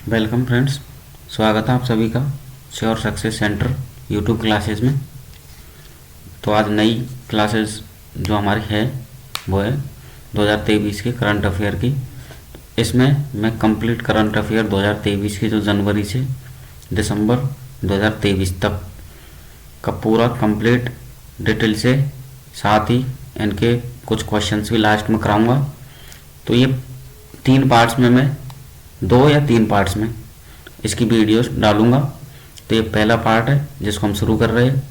Welcome friends, स्वागत है आप सभी का sure success centre YouTube classes में। तो आज नई क्लासेस जो हमारी है वो है 2023 के करंट अफेयर की। इसमें मैं कंप्लीट करंट अफेयर 2023 की जो जनवरी से दिसंबर 2023 तक का पूरा कंप्लीट डिटेल से, साथ ही इनके कुछ क्वेश्चंस भी लास्ट में कराऊंगा। तो ये 3 पार्ट्स में, मैं 2 या 3 पार्ट्स में इसकी वीडियोस डालूंगा। तो ये पहला पार्ट है जिसको हम शुरू कर रहे हैं,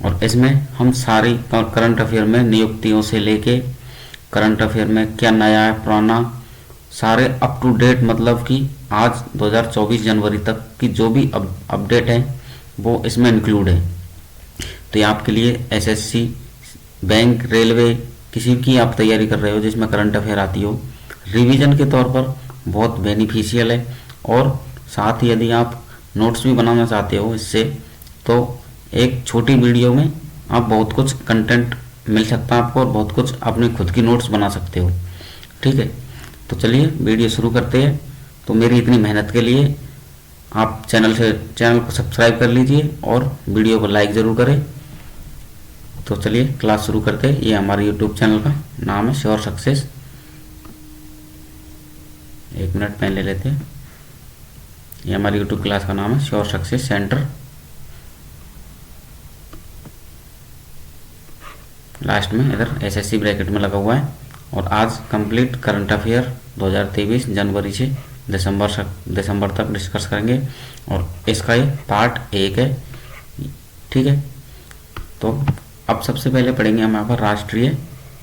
और इसमें हम सारी करंट अफेयर में नियुक्तियों से लेके करंट अफेयर में क्या नया है पुराना, सारे अप टू डेट, मतलब कि आज 2024 जनवरी तक की जो भी अपडेट है वो इसमें इंक्लूड है। तो ये आपके लिए एसएससी, बैंक, रेलवे, किसी की आप तैयारी कर रहे हो जिसमें करंट अफेयर आती हो, रिवीजन के तौर पर बहुत बेनिफिशियल है। और साथ ही यदि आप नोट्स भी बनाना चाहते हो इससे, तो एक छोटी वीडियो में आप बहुत कुछ कंटेंट मिल सकता है आपको, और बहुत कुछ अपने खुद की नोट्स बना सकते हो। ठीक है, तो चलिए वीडियो शुरू करते हैं। तो मेरी इतनी मेहनत के लिए आप चैनल को सब्सक्राइब कर लीजिए और वीडियो को लाइक ज़रूर करें। तो चलिए क्लास शुरू करते हैं। ये हमारे यूट्यूब चैनल का नाम है श्योर सक्सेस। 1 मिनट पेन ले लेते हैं। ये हमारी यूट्यूब क्लास का नाम है श्योर सक्सेस सेंटर। लास्ट में इधर एसएससी ब्रैकेट में लगा हुआ है। और आज कंप्लीट करंट अफेयर 2023 जनवरी से दिसंबर तक डिस्कस करेंगे, और इसका ये पार्ट 1 है। ठीक है, तो अब सबसे पहले पढ़ेंगे हम यहाँ पर राष्ट्रीय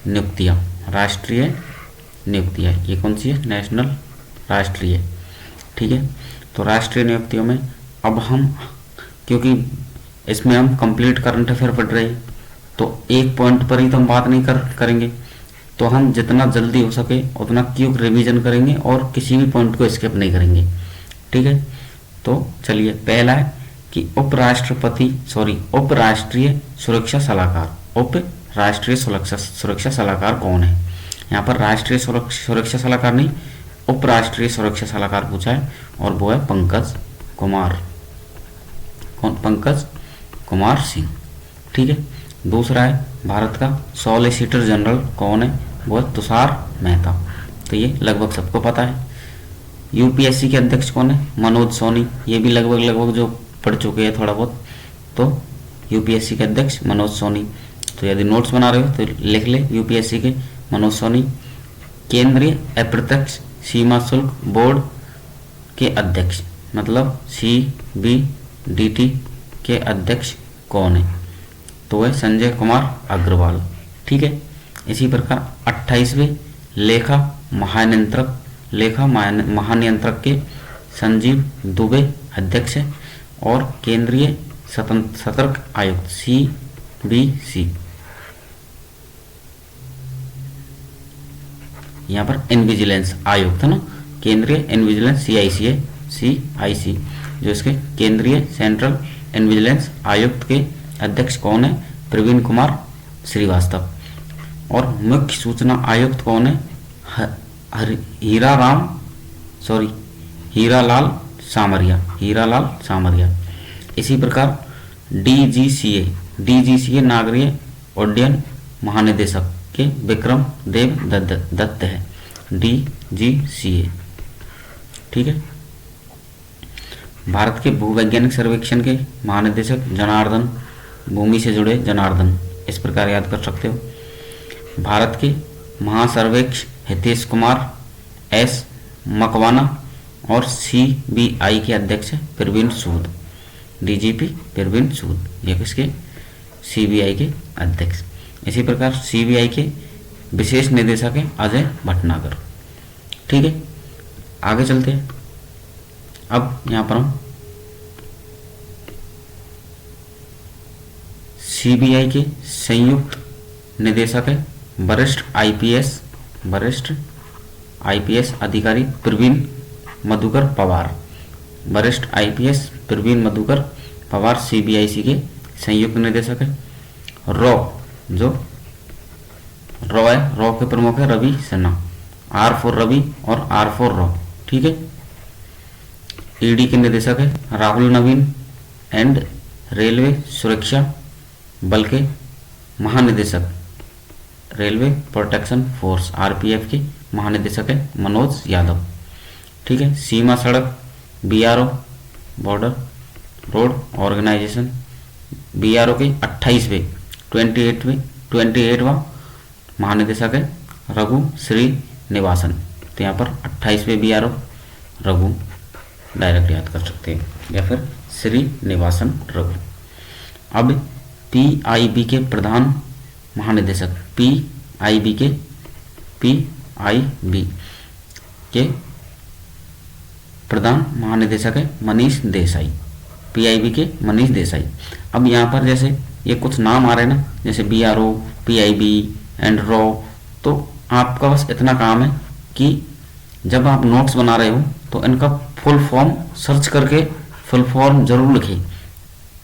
नियुक्तियाँ। राष्ट्रीय नियुक्तियाँ ये कौन सी है? नेशनल, राष्ट्रीय। ठीक है, तो राष्ट्रीय नियुक्तियों में अब हम, क्योंकि इसमें हम कंप्लीट करंट अफेयर पढ़ रहे हैं, तो एक पॉइंट पर ही तो हम बात नहीं करेंगे। तो हम जितना जल्दी हो सके उतना क्विक रिवीजन करेंगे और किसी भी पॉइंट को स्किप नहीं करेंगे। ठीक है, तो चलिए पहला है कि उपराष्ट्रीय सुरक्षा सलाहकार। उपराष्ट्रीय सुरक्षा सलाहकार कौन है? यहाँ पर राष्ट्रीय सुरक्षा सलाहकार नहीं, उपराष्ट्रीय सुरक्षा सलाहकार पूछा है, और वो है पंकज कुमार। कौन? पंकज कुमार सिंह। ठीक है, दूसरा है भारत का सॉलिसिटर जनरल कौन है? वो है तुषार मेहता। तो ये लगभग सबको पता है। यूपीएससी के अध्यक्ष कौन है? मनोज सोनी। ये भी लगभग जो पढ़ चुके हैं थोड़ा बहुत। तो यूपीएससी के अध्यक्ष मनोज सोनी। तो यदि नोट्स बना रहे हो तो लिख ले यूपीएससी के मनोज सोनी। केंद्रीय अप्रत्यक्ष सीमा शुल्क बोर्ड के अध्यक्ष, मतलब सीबीडीटी के अध्यक्ष कौन है? तो वह संजय कुमार अग्रवाल। ठीक है, इसी प्रकार 28वें लेखा महानियंत्रक के संजीव दुबे अध्यक्ष है, और केंद्रीय सतर्क आयुक्त सीबीसी, यहाँ पर इनविजिलेंस आयुक्त है ना, केंद्रीय इनविजिलेंस सीआईसी, जो इसके केंद्रीय सेंट्रल इनविजिलेंस आयुक्त के अध्यक्ष कौन है? प्रवीण कुमार श्रीवास्तव। और मुख्य सूचना आयुक्त कौन है? हीरालाल सामरिया। इसी प्रकार डीजीसीए नागरिक उड्डयन महानिदेशक के विक्रम देव दत्त है, डीजीसीए। ठीक है, भारत के भूवैज्ञानिक सर्वेक्षण के महानिदेशक जनार्दन, भूमि से जुड़े जनार्दन, इस प्रकार याद कर सकते हो। भारत के महासर्वेक्षक हितेश कुमार एस मकवाना, और सीबीआई के अध्यक्ष प्रवीण सूद, डीजीपी प्रवीण सूद, ये किसके? सीबीआई के अध्यक्ष। इसी प्रकार सीबीआई के विशेष निदेशक है अजय भटनागर। ठीक है, आगे चलते हैं। अब यहाँ पर हम सीबीआई के संयुक्त निदेशक है वरिष्ठ आईपीएस अधिकारी प्रवीण मधुकर पवार। वरिष्ठ आईपीएस प्रवीण मधुकर पवार सीबीआईसी के संयुक्त निदेशक है। रॉ के प्रमुख है रवि सिन्हा, R फॉर रवि और R फॉर रॉ। ठीक है, ईडी के निदेशक है राहुल नवीन एंड रेलवे सुरक्षा बल के महानिदेशक, रेलवे प्रोटेक्शन फोर्स आरपीएफ के महानिदेशक है मनोज यादव। ठीक है। सीमा सड़क BRO border road organisation BRO के 28वां महानिदेशक है रघु श्रीनिवासन। तो यहाँ पर 28वें बीआरओ रघु डायरेक्ट याद कर सकते हैं या फिर श्रीनिवासन रघु। अब पीआईबी के प्रधान महानिदेशक पीआईबी के प्रधान महानिदेशक है मनीष देसाई, पीआईबी के मनीष देसाई। अब यहाँ पर जैसे ये कुछ नाम आ रहे हैं ना, जैसे बीआरओ, पीआईबी एंड रॉ, तो आपका बस इतना काम है कि जब आप नोट्स बना रहे हो तो इनका फुल फॉर्म सर्च करके फुल फॉर्म जरूर लिखें।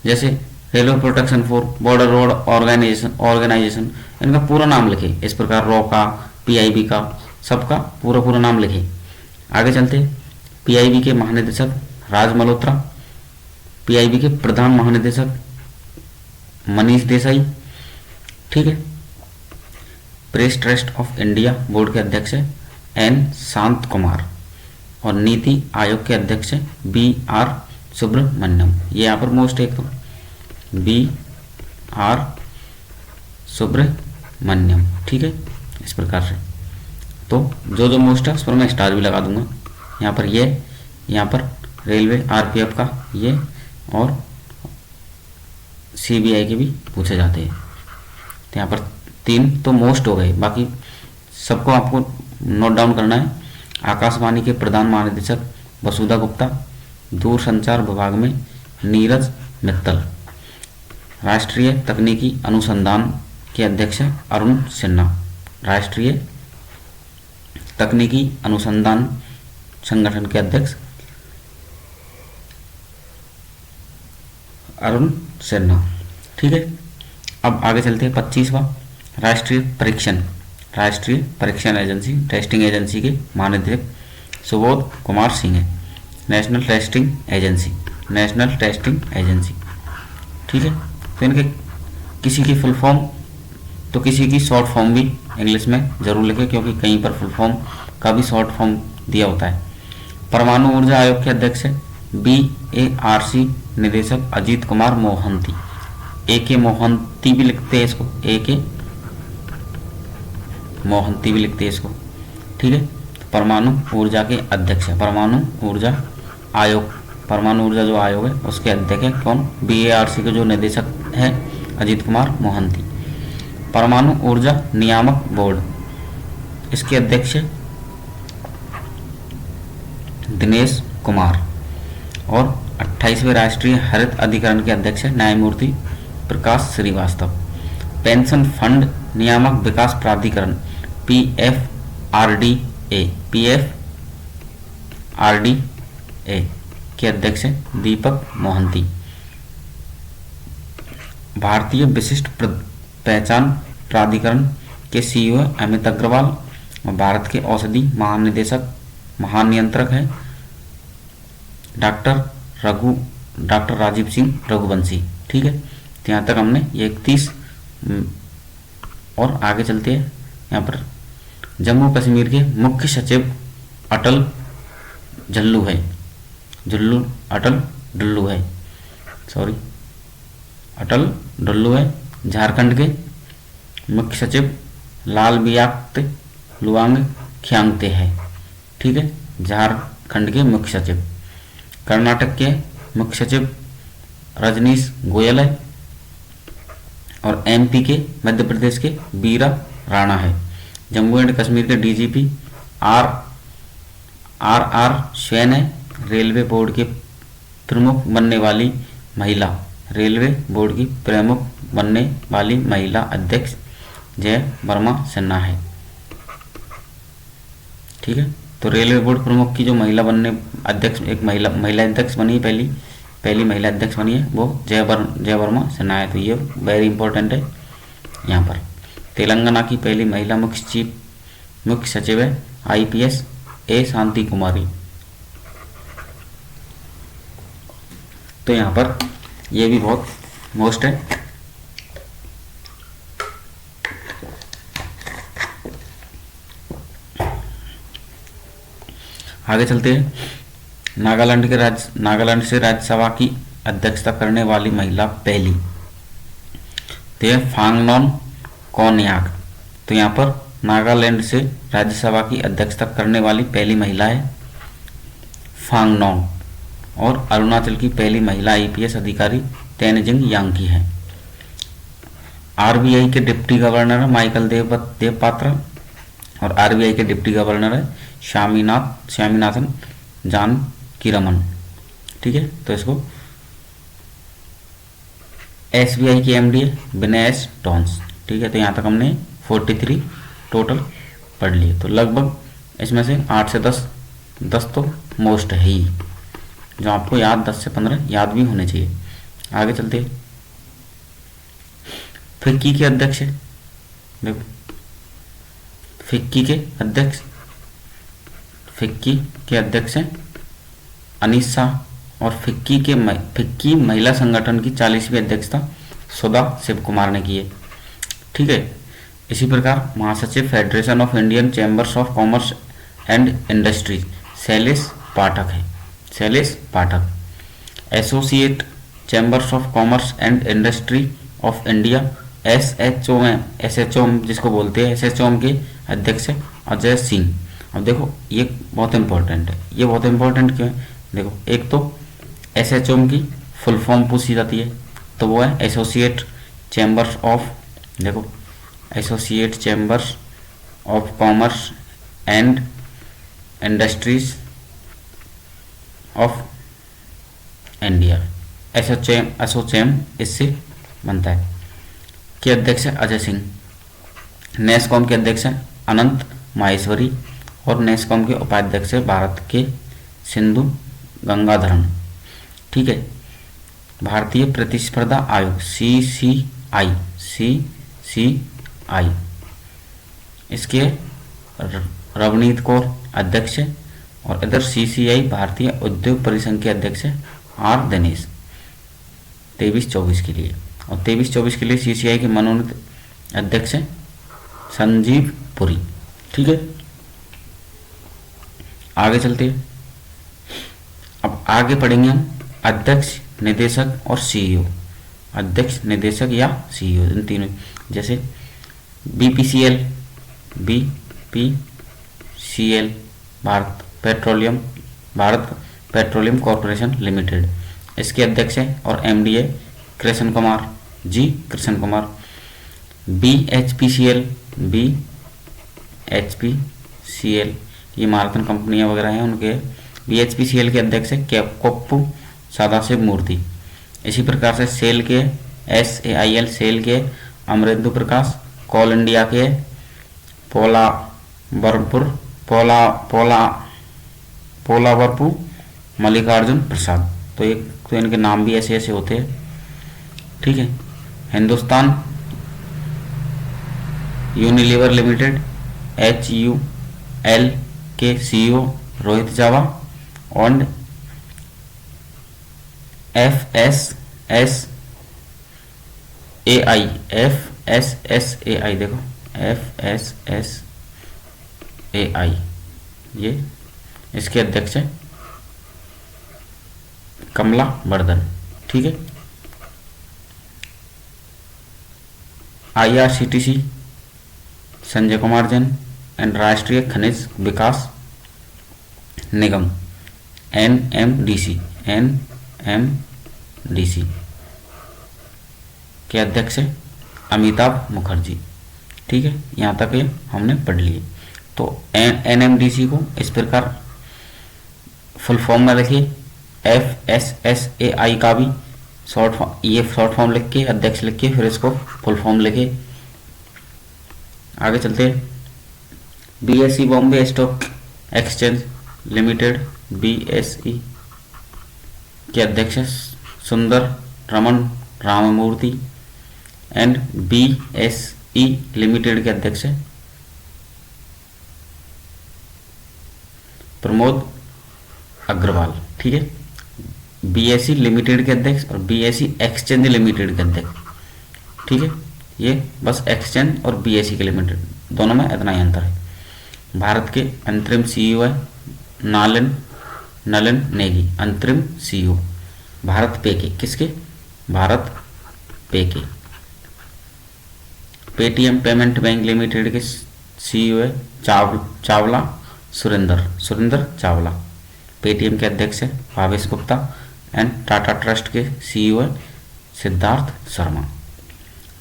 जैसे railway protection force, border road organisation, इनका पूरा नाम लिखें। इस प्रकार रॉ का, पीआईबी का, सबका पूरा नाम लिखें। आगे चलते, पीआईबी के महानिदेशक राज मल्होत्रा, पीआईबी के प्रधान महानिदेशक मनीष देसाई। ठीक है। Press trust of India board के अध्यक्ष है एन शांत कुमार और नीति आयोग के अध्यक्ष है बी आर सुब्रमण्यम। ये यहाँ पर मोस्ट एक तो बी आर सुब्रमण्यम। ठीक है। इस प्रकार से तो जो मोस्ट है उस पर मैं स्टार भी लगा दूंगा। यहाँ पर ये, यहाँ पर रेलवे आरपीएफ का ये और सीबीआई के भी पूछे जाते हैं। तो यहाँ पर 3 तो मोस्ट हो गए, बाकी सबको आपको नोट डाउन करना है। आकाशवाणी के प्रधान महानिदेशक वसुधा गुप्ता, दूरसंचार विभाग में नीरज मित्तल, राष्ट्रीय तकनीकी अनुसंधान के अध्यक्ष अरुण सिन्हा, राष्ट्रीय तकनीकी अनुसंधान संगठन के अध्यक्ष अरुण सिन्हा। ठीक है। अब आगे चलते हैं 25वां राष्ट्रीय परीक्षण एजेंसी, टेस्टिंग एजेंसी के महानिदेशक सुबोध कुमार सिंह है, नेशनल टेस्टिंग एजेंसी। ठीक है। तो इनके किसी की फुल फॉर्म तो किसी की शॉर्ट फॉर्म भी इंग्लिश में जरूर लिखें, क्योंकि कहीं पर फुल फॉर्म का भी शॉर्ट फॉर्म दिया होता है। परमाणु ऊर्जा आयोग के अध्यक्ष है BARC निदेशक अजीत कुमार मोहंती, AK मोहंती भी लिखते हैं इसको, AK मोहंती भी लिखते हैं इसको। ठीक है। परमाणु ऊर्जा के अध्यक्ष है, परमाणु ऊर्जा जो आयोग है उसके अध्यक्ष है कौन, BARC के जो निदेशक है अजीत कुमार मोहंती। परमाणु ऊर्जा नियामक बोर्ड, इसके अध्यक्ष है दिनेश कुमार और 28वें राष्ट्रीय हरित अधिकरण के अध्यक्ष है न्यायमूर्ति प्रकाश श्रीवास्तव। पेंशन फंड नियामक विकास प्राधिकरण PFRDA के अध्यक्ष है दीपक मोहंती। भारतीय विशिष्ट पहचान प्राधिकरण के CEO अमित अग्रवाल और भारत के औषधि महानियंत्रक है डॉक्टर राजीव सिंह रघुवंशी। ठीक है। तो यहाँ तक हमने ये 31 और आगे चलते हैं। यहाँ पर जम्मू कश्मीर के मुख्य सचिव अटल डुल्लू है। झारखंड के मुख्य सचिव लाल बियाक्त लुआंग ख्यांगते है। ठीक है। झारखंड के मुख्य सचिव। कर्नाटक के मुख्य सचिव रजनीश गोयल है और MP के मध्य प्रदेश के बीरा राणा है। जम्मू एंड कश्मीर के DGP RR स्वैन है। रेलवे बोर्ड के प्रमुख बनने वाली महिला अध्यक्ष जय वर्मा सिन्हा है। ठीक है। तो रेलवे बोर्ड प्रमुख की जो महिला अध्यक्ष बनी है, पहली महिला अध्यक्ष बनी है वो जय वर्मा सिन्हा है। तो ये वेरी इंपॉर्टेंट है। यहाँ पर तेलंगाना की पहली महिला मुख्य सचिव है IPS A शांति कुमारी। तो यहाँ पर ये भी बहुत मोस्ट है। आगे चलते हैं। नागालैंड से राज्यसभा की अध्यक्षता करने वाली महिला पहली, तो यह फांगनोन कोन्याक। तो यहाँ पर नागालैंड से राज्यसभा की अध्यक्षता करने वाली पहली महिला है फांगनोन, और अरुणाचल की पहली महिला आईपीएस अधिकारी तेनजिंग यांकी है। आरबीआई के डिप्टी गवर्नर है माइकल देवपात्रा, और आरबीआई के डिप्टी गवर्नर है स्वामीनाथन जानकीरमन। ठीक है, तो इसको एसबीआई की एमडी है विनय एस टॉन्स। ठीक है, तो यहाँ तक हमने 43 टोटल पढ़ लिए। तो लगभग इसमें से 8 से 10 तो मोस्ट है ही, जो आपको याद 10 से 15 याद भी होने चाहिए। आगे चलते हैं। फिक्की के अध्यक्ष है, देखो फिक्की के अध्यक्ष हैं अनीस शाह, और फिक्की महिला संगठन की 40वीं अध्यक्षता सुधा शिव कुमार ने की है। ठीक है, इसी प्रकार महासचिव federation of Indian chambers of commerce and industries Shailesh Pathak. Associate chambers of commerce and industry of India ASSOCHAM जिसको बोलते हैं, एसएचओएम के अध्यक्ष है अजय सिंह। अब देखो ये बहुत इंपॉर्टेंट है। ये बहुत इंपॉर्टेंट क्यों है? देखो, एक तो एसएचओएम की फुल फॉर्म पूछी जाती है, तो वो है associate chambers of commerce and industries of India. ASSOCHAM इससे बनता है। के अध्यक्ष है अजय सिंह। नेस्कॉम के अध्यक्ष हैं अनंत माहेश्वरी, और नेस्कॉम के उपाध्यक्ष है भारत के सिंधु गंगाधरन। ठीक है, भारतीय प्रतिस्पर्धा आयोग सीसीआई इसके रवनीत कौर अध्यक्ष है, और इधर सीसीआई भारतीय उद्योग परिसंघ के अध्यक्ष है आर दिनेश 23-24 के लिए, और 23-24 के लिए सीसीआई के मनोनीत अध्यक्ष है संजीव पुरी। ठीक है, आगे चलते हैं। अब आगे पढ़ेंगे हम अध्यक्ष, निदेशक और सीईओ। अध्यक्ष, निदेशक या सीईओ, इन तीनों। जैसे BPCL Bharat petroleum corporation limited, इसके अध्यक्ष हैं और एमडी है कृष्ण कुमार। बीएचपीसीएल ये मार्तन कंपनियां वगैरह हैं, उनके बीएचपीसीएल के अध्यक्ष है कोप्पू सदाशिव मूर्ति। इसी प्रकार से सेल के SAIL सेल के अमरेंदु प्रकाश, कोल इंडिया के पोलावरपू मल्लिकार्जुन प्रसाद। तो इनके नाम भी ऐसे ऐसे होते हैं। ठीक है, हिंदुस्तान यूनिलीवर लिमिटेड HUL के CEO रोहित जावा, और FSSAI देखो FSSAI ये इसके अध्यक्ष है कमला वर्धन। ठीक है, IRCTC संजय कुमार जैन, एंड राष्ट्रीय खनिज विकास निगम NMDC के अध्यक्ष है अमिताभ मुखर्जी। ठीक है, यहाँ तक ये हमने पढ़ लिए। तो NMDC को इस प्रकार फुल फॉर्म में लिखिए, FSSAI का भी शॉर्ट फॉर्म लिख के अध्यक्ष लिख के फिर इसको फुल फॉर्म लिखे। आगे चलते हैं। BSE Bombay stock exchange limited BSE के अध्यक्ष Sundar Raman Ramamurthy, and BSE limited के अध्यक्ष प्रमोद अग्रवाल। ठीक है, बीएसई लिमिटेड के अध्यक्ष और बीएसई एक्सचेंज लिमिटेड के अध्यक्ष। ठीक है, ये बस एक्सचेंज और बीएसई के लिमिटेड दोनों में इतना ही अंतर है। भारत के अंतरिम सीईओ है नलिन नेगी, अंतरिम सीईओ। भारत पे के, किसके? भारत पे के। पेटीएम पेमेंट बैंक लिमिटेड के सीईओ है सुरेंद्र चावला। पेटीएम के अध्यक्ष है भावेश गुप्ता एंड टाटा ट्रस्ट के सीईओ है Siddharth Sharma.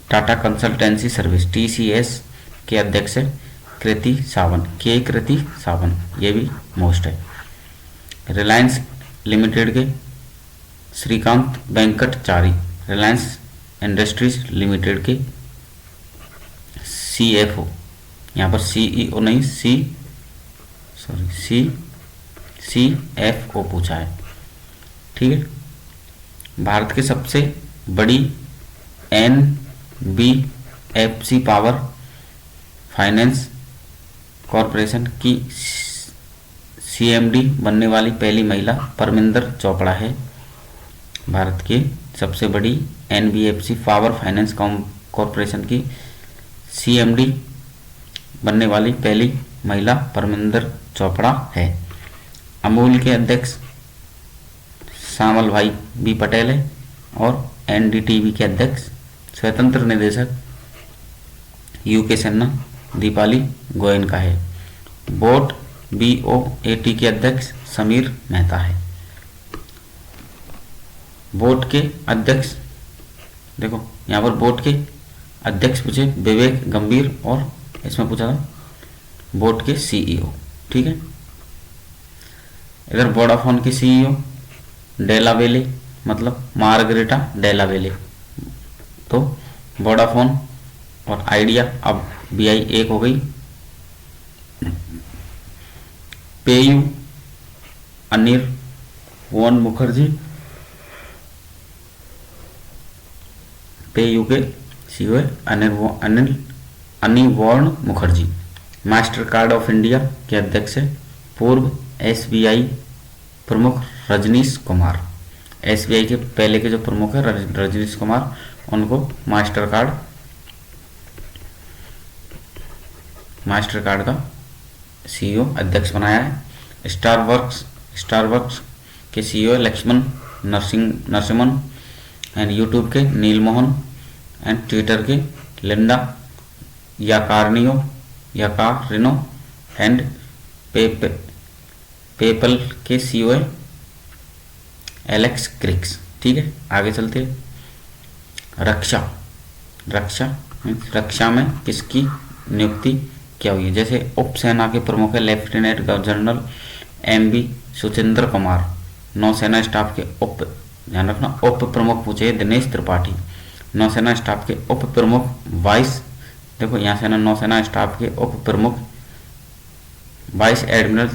Tata consultancy service TCS के अध्यक्ष है कृति सावन, ये भी मोस्ट है। रिलायंस लिमिटेड के श्रीकांत वेंकटचारी, रिलायंस इंडस्ट्रीज लिमिटेड के सीएफओ, यहाँ पर सीईओ नहीं सीएफओ पूछा है। ठीक है, भारत की सबसे बड़ी एनबीएफसी पावर फाइनेंस कॉरपोरेशन की सीएमडी बनने वाली पहली महिला परमिंदर चोपड़ा है। भारत की सबसे बड़ी एनबीएफसी पावर फाइनेंस कॉरपोरेशन की सीएमडी बनने वाली पहली महिला परमिंदर चोपड़ा है। अमूल के अध्यक्ष श्यामल भाई बी पटेल है और एनडीटीवी के अध्यक्ष स्वतंत्र निदेशक यूके सिन्हा दीपाली गोयनका है। BOAT के अध्यक्ष समीर मेहता है। बोर्ड के अध्यक्ष, देखो यहाँ पर बोर्ड के अध्यक्ष पूछे विवेक गंभीर और इसमें पूछा था बोर्ड के सीईओ। ठीक है, इधर वोडाफोन के सीईओ डेला वेले, मतलब मार्गरेटा डेला वेले। तो वोडाफोन और आइडिया अब बीआई एक हो गई। पेयू अनिर्वाण मुखर्जी, पेयू के CEO Anirban Mukherjee. Master card of India के अध्यक्ष है पूर्व एसबीआई प्रमुख रजनीश कुमार। एसबीआई के पहले के जो प्रमुख है रजनीश कुमार, उनको मास्टर कार्ड का सीईओ अध्यक्ष बनाया है। स्टारबक्स के CEO Laxman Narasimhan and YouTube के नील मोहन एंड ट्विटर के लिंडा याकारिनो एंड पेपल के सीईओ है एलेक्स क्रिक्स। ठीक है, आगे चलते हैं। रक्षा में किसकी नियुक्ति क्या हुई है? जैसे उप सेना के प्रमुख है lieutenant general MB Suchindra Kumar. नौसेना स्टाफ के ध्यान रखना उप प्रमुख पूछे दिनेश त्रिपाठी। नौसेना स्टाफ के उप प्रमुख देखो यहाँ से नौसेना स्टाफ के उप प्रमुख वाइस एडमिरल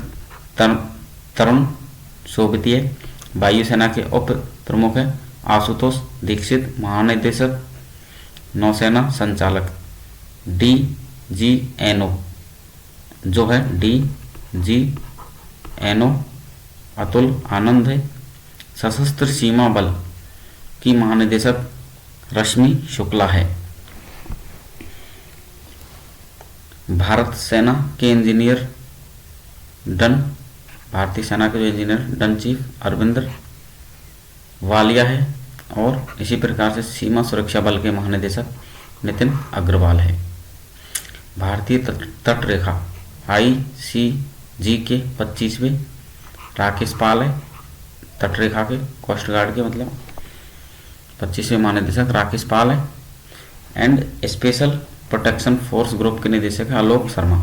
तरुण सोबतिये। वायुसेना के उप प्रमुख है आशुतोष दीक्षित। महानिदेशक नौसेना संचालक DGNO जो है DGNO अतुल आनंद है। सशस्त्र सीमा बल की महानिदेशक रश्मि शुक्ला है। भारत सेना के इंजीनियर भारतीय सेना के जो engineer in chief Arvind Walia है। और इसी प्रकार से सीमा सुरक्षा बल के महानिदेशक नितिन अग्रवाल है। भारतीय तट रेखा ICG के 25वें राकेश पाल है। तट रेखा के कोस्ट गार्ड के मतलब 25वें महानिदेशक राकेश पाल है। And special protection force group के निदेशक है आलोक शर्मा।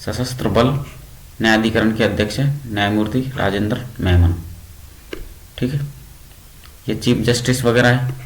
सशस्त्र बल न्यायाधिकरण के अध्यक्ष है न्यायमूर्ति राजेंद्र मेमन। ठीक है, ये चीफ जस्टिस वगैरह है।